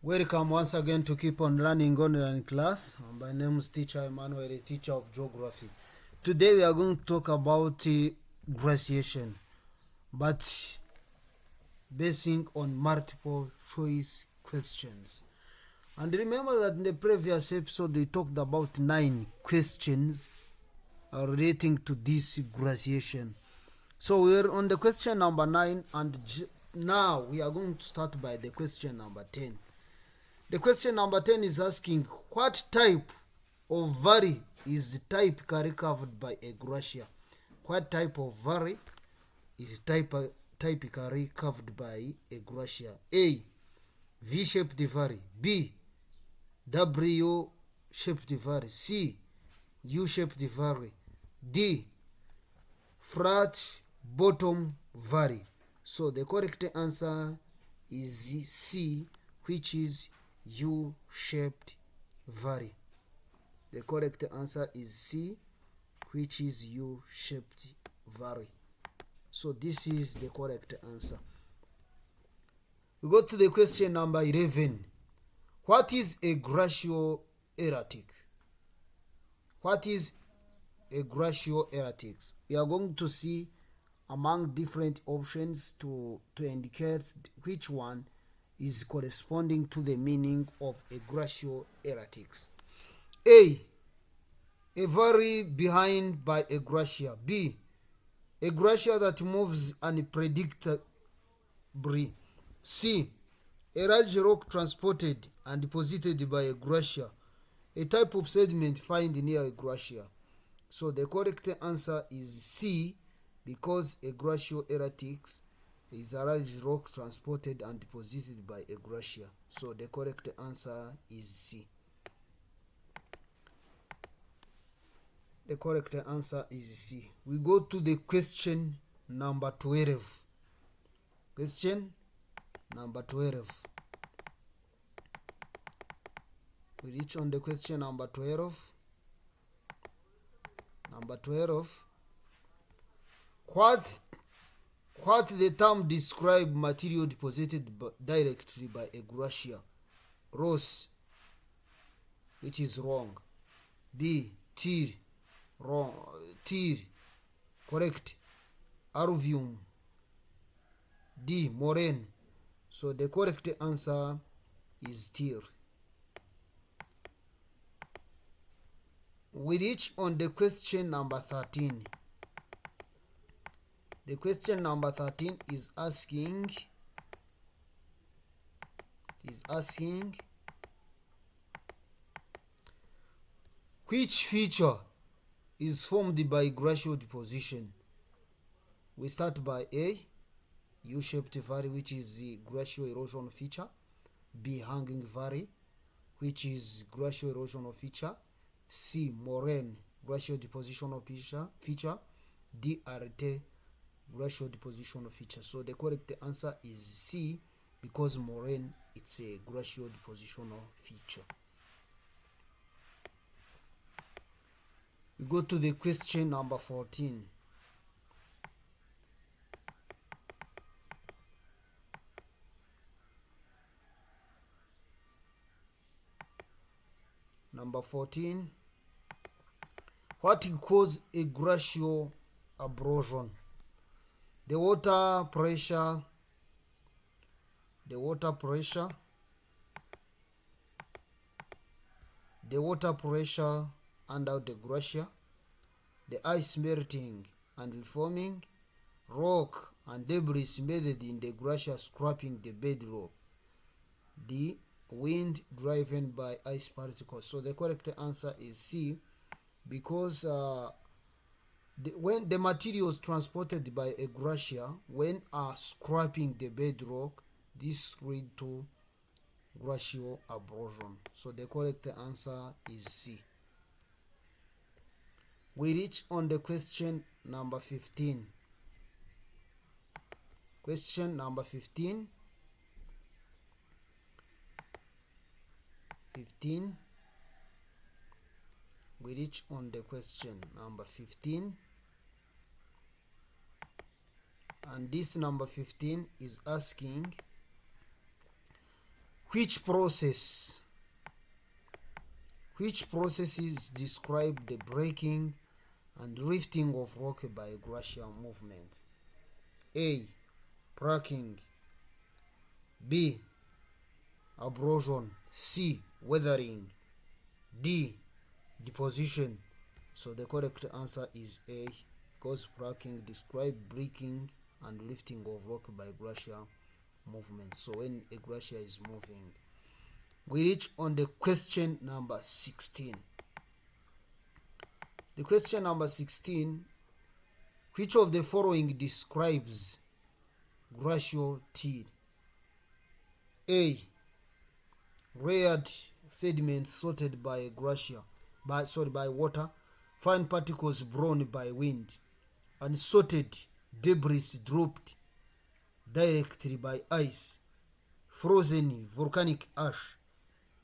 Welcome once again to Keep on Learning Online class. My name is Teacher Emmanuel, a teacher of geography. Today we are going to talk about glaciation, but basing on multiple choice questions. And remember that in the previous episode we talked about 9 questions relating to this glaciation. So we're on the question number 9, and now we are going to start by the question number 10. The question number 10 is asking, what type of valley is typically covered by a glacier? What type of valley is typically covered by a glacier? A. V-shaped valley. B. W-shaped valley. C. U-shaped valley. D. Flat bottom valley. So the correct answer is C, which is U-shaped valley. The correct answer is C, which is U-shaped valley. So this is the correct answer. We go to the question number 11. What is a glacial erratic? What is a glacial erratic? We are going to see among different options to indicate which one is corresponding to the meaning of a glacial erratic. A valley behind by a glacier. B, a glacier that moves unpredictably. C, a large rock transported and deposited by a glacier, a type of sediment found near a glacier. So the correct answer is C, because a glacial erratic is a large rock transported and deposited by a glacier. So the correct answer is C. The correct answer is C. We go to the question number 12. Question number 12. We reach on the question number 12. Number 12. What the term describe material deposited directly by a glacier? Rose, which is wrong. B, tear, wrong. Tear, correct. Alluvium. D, moraine. So the correct answer is tear. We reach on the question number 13. The question number 13 is asking which feature is formed by glacial deposition? We start by A, U-shaped valley, which is the glacial erosion feature. B, hanging valley, which is glacial erosion feature. C, moraine, glacial deposition feature. D, arete, glacial deposition feature. So the correct answer is C, because moraine, it's a glacial deposition feature. We go to the question number 14. Number 14. What causes a glacial abrasion? The water pressure under the glacier, the ice melting and reforming, rock and debris embedded in the glacier scraping the bedrock. D, wind driven by ice particles. So the correct answer is C, because when the materials transported by a glacier, when scraping the bedrock, this lead to glacial abrasion. So the correct answer is C. We reach on the question number 15. Question number 15. We reach on the question number 15. And this number 15 is asking, Which processes describe the breaking and rifting of rock by glacial movement? A. Cracking. B. Abrasion. C. Weathering. D. Deposition. So the correct answer is A, because cracking describes breaking and lifting of rock by glacial movement. So when a glacier is moving. We reach on the question number 16. The question number 16, which of the following describes glacial till? A. Layered sediments sorted by a glacier, by water, fine particles blown by wind, and sorted debris dropped directly by ice, frozen volcanic ash.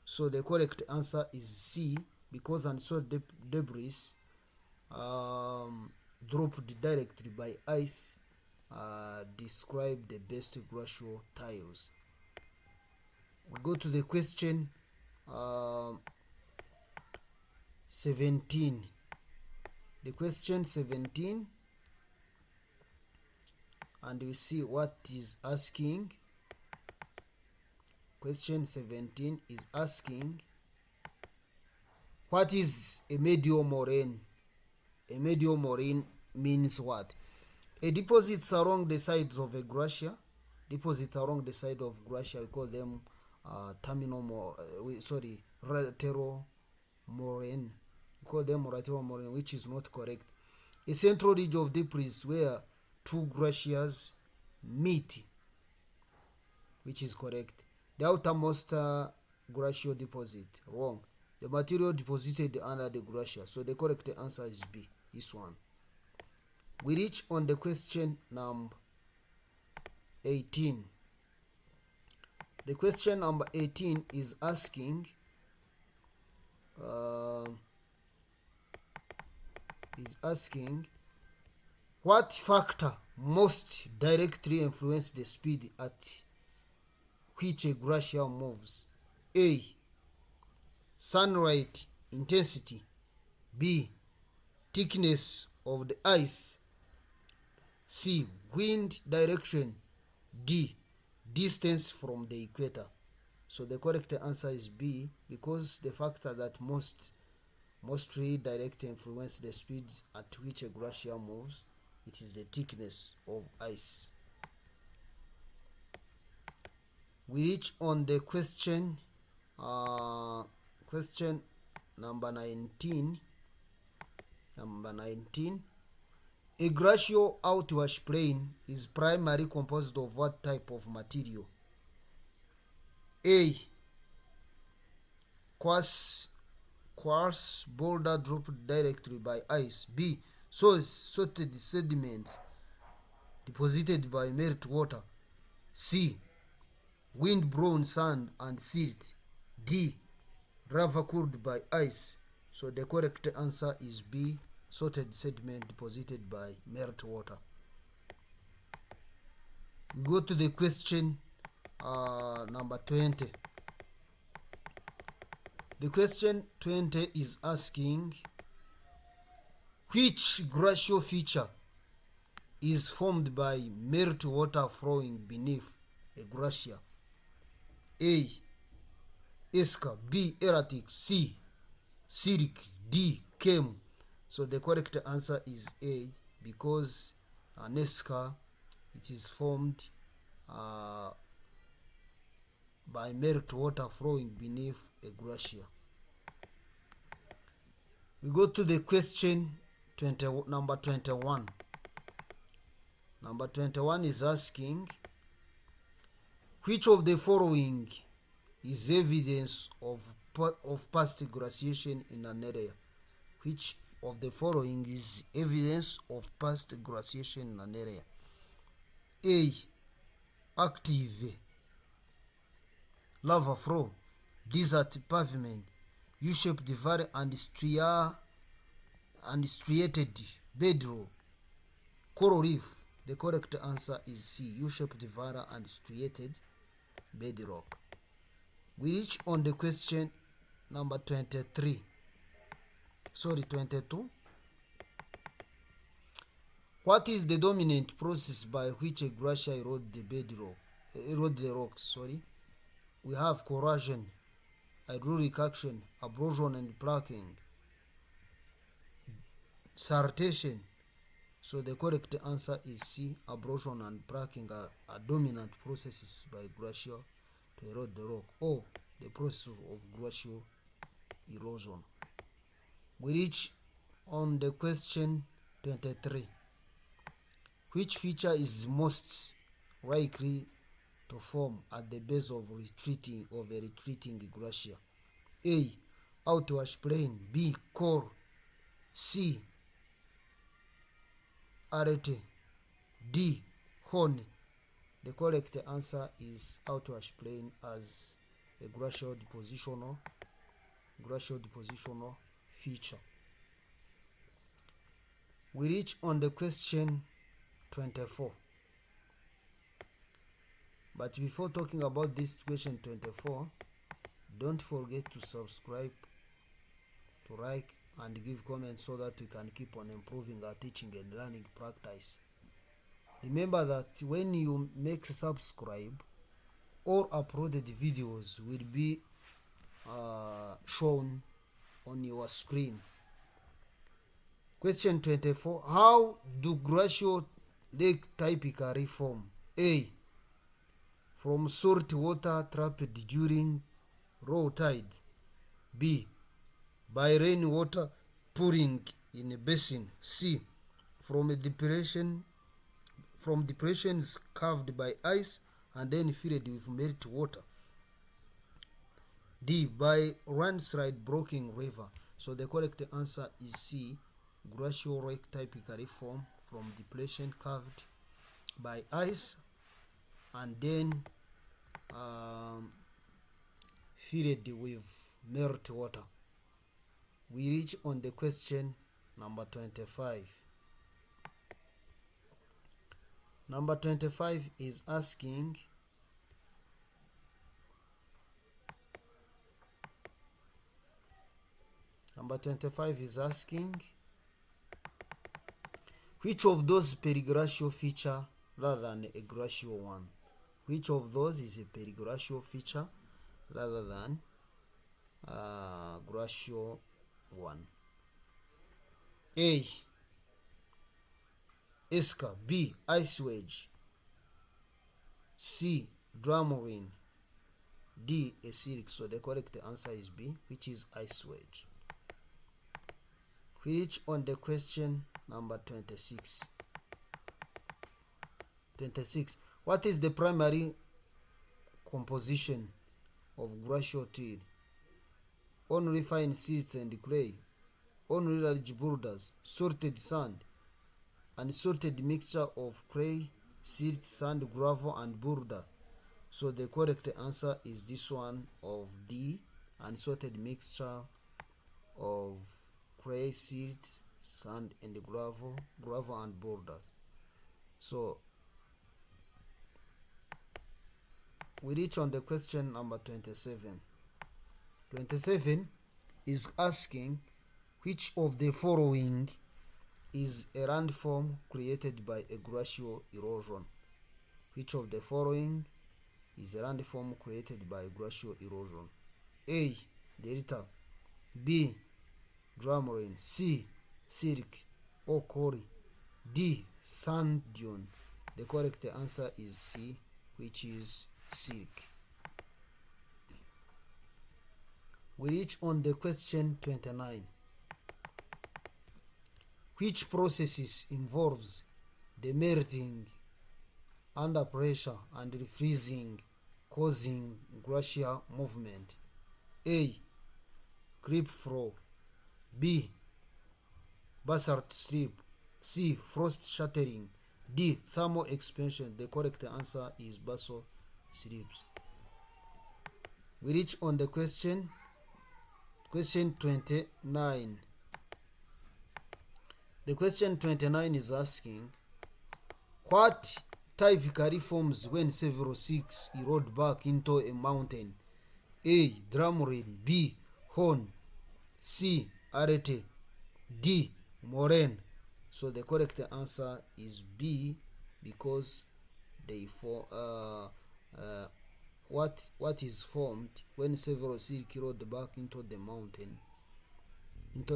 So the correct answer is C, because unsorted debris dropped directly by ice describe the best glacial tiles. We go to the question 17. The question 17, and we see what is asking. Question 17 is asking, what is a mediomoraine? A mediomoraine means what? A deposits along the sides of a glacier. Deposits along the side of glacier, we call them lateral moraine. We call them lateral moraine, which is not correct. A central ridge of debris where two glaciers meet, which is correct. The outermost glacial deposit, wrong. The material deposited under the glacier. So the correct answer is B, this one. We reach on the question number 18. The question number 18 is asking, what factor most directly influence the speed at which a glacier moves? A. Sunlight intensity. B. Thickness of the ice. C. Wind direction. D. Distance from the equator. So the correct answer is B, because the factor that mostly directly influence the speeds at which a glacier moves, it is the thickness of ice. We reach on the question number 19. A glacial outwash plain is primarily composed of what type of material? A. Quartz boulder dropped directly by ice. B. Sorted sediment deposited by meltwater. C. Wind-blown sand and silt. D. Lava cooled by ice. So the correct answer is B, sorted sediment deposited by meltwater. We go to the question number 20. The question 20 is asking, which glacial feature is formed by meltwater flowing beneath a glacier? A. Esca. B. Erratic. C. Silk. D. Came. So the correct answer is A, because an esca, it is formed by meltwater flowing beneath a glacier. We go to the question number 21. Number 21 is asking, which of the following is evidence of past glaciation in an area? Which of the following is evidence of past glaciation in an area? A. Active lava flow, desert pavement, U-shaped valley and striated bedrock, coral reef. The correct answer is C, U-shaped valley and striated bedrock. We reach on the question number 22. What is the dominant process by which a glacier erode the rocks? We have corrosion, hydraulic action, abrasion and cracking, siltation. So the correct answer is C. Abrasion and cracking are dominant processes by glacier to erode the rock, or the process of glacial erosion. We reach on the question 23. Which feature is most likely to form at the base of a retreating glacier? A. Outwash plain. B. Core. C. Arete. D. Horn. The correct answer is outwash plain as a glacial depositional feature. We reach on the question 24. But before talking about this question 24, don't forget to subscribe, to like and give comments so that we can keep on improving our teaching and learning practice. Remember that when you make subscribe, all uploaded videos will be shown on your screen. Question 24. How do glacial lake typically form? A. From salt water trapped during low tide. B. By rainwater pouring in a basin. C. From depressions carved by ice and then filled with melt water. D. By landslide blocking river. So the correct answer is C. Glacial lake typically form from depression carved by ice and then filled with melt water. We reach on the question number 25. Number 25 is asking which of those periglacial feature rather than a glacial one? Which of those is a periglacial feature rather than glacial one? A. Esker. B. Ice wedge. C. Drumline. D. A silk. So the correct answer is B, which is ice wedge. We reach on the question number 26. What is the primary composition of glacial till? Only fine silts and clay, only large boulders, salted sand, unsalted mixture of clay, silt, sand, gravel and boulder. So the correct answer is this one of D, unsalted mixture of clay, silt, sand and gravel and boulders. So we reach on the question number 27. 27 is asking which of the following is a landform created by a glacial erosion. Which of the following is a landform created by glacial erosion? A. Delta. B. Drumline. C. Silk or quarry. D. Sand dune. The correct answer is C, which is silk. We reach on the question 29. Which processes involves the melting under pressure and refreezing causing glacial movement? A. Creep flow. B. Basalt slip. C. Frost shattering. D. Thermal expansion. The correct answer is basalt slips. We reach on the question 29. The question 29 is asking what typically forms when several seas erode back into a mountain? A. Drumline. B. Horn. C. Arete. D. Moraine. So the correct answer is B, because they form what is formed when several silk road back into a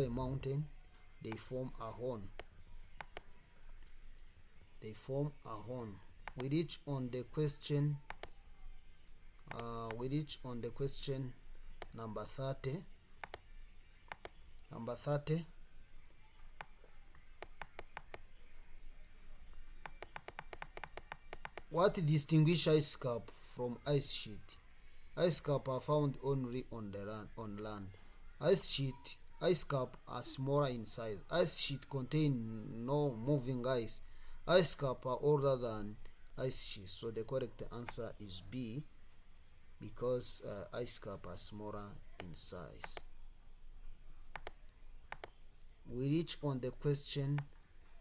mountain. They form a horn. We reach on the question number 30. What distinguishes ice cap from ice sheet? Ice cap are found only on land. Ice cap are smaller in size. Ice sheet contain no moving ice. Ice cap are older than ice sheet. So the correct answer is B, because ice cap are smaller in size. We reach on the question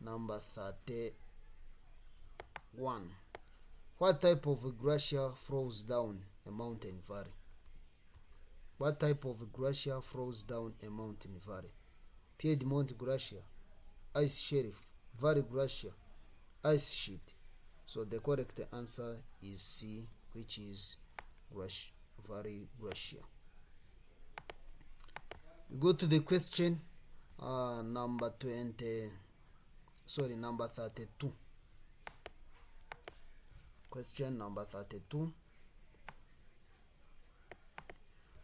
number 31. What type of a glacier flows down a mountain valley? What type of glacier flows down a mountain valley? Piedmont glacier, ice shelf, valley glacier, ice sheet. So the correct answer is C, which is valley glacier. We go to the question number 32. Question number 32.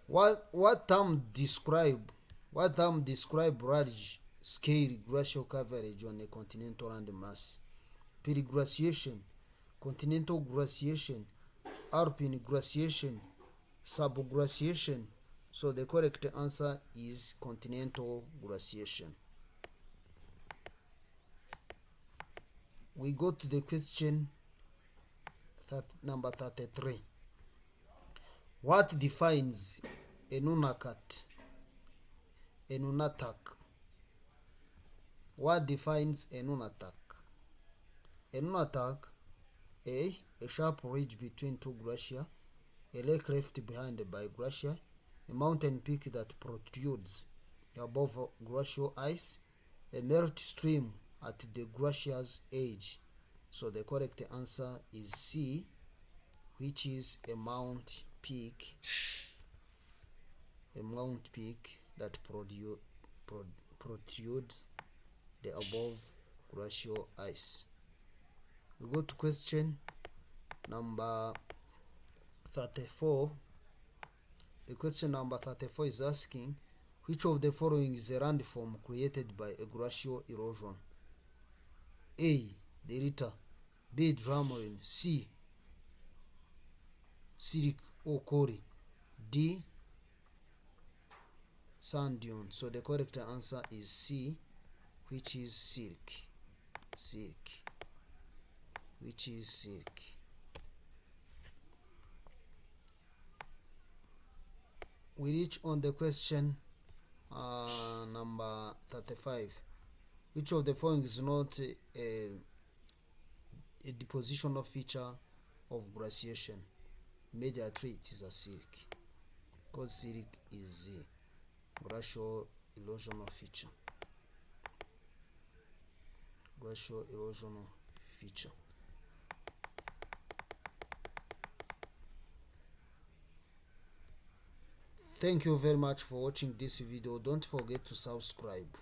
What term describe large scale glacial coverage on a continental landmass? Periglaciation, continental glaciation, alpine glaciation, subglaciation. So the correct answer is continental glaciation. We go to the question number 33. What defines a nunatak? What defines a nunatak? A nunatak: A sharp ridge between two glaciers, a lake left behind by glacier, a mountain peak that protrudes above glacial ice, a melt stream at the glacier's edge. So the correct answer is C, which is a mount peak that protrudes the above glacial ice. We go to question number 34. The question number 34 is asking, which of the following is a landform created by a glacial erosion? A. Delta. B. Drumline. C. Silk or Cory. D. Sand dune. So the correct answer is C, which is silk. We reach on the question number 35. Which of the following is not a depositional feature of glaciation? Immediately it is a silk, because silk is a glacial erosional feature. Thank you very much for watching this video. Don't forget to subscribe.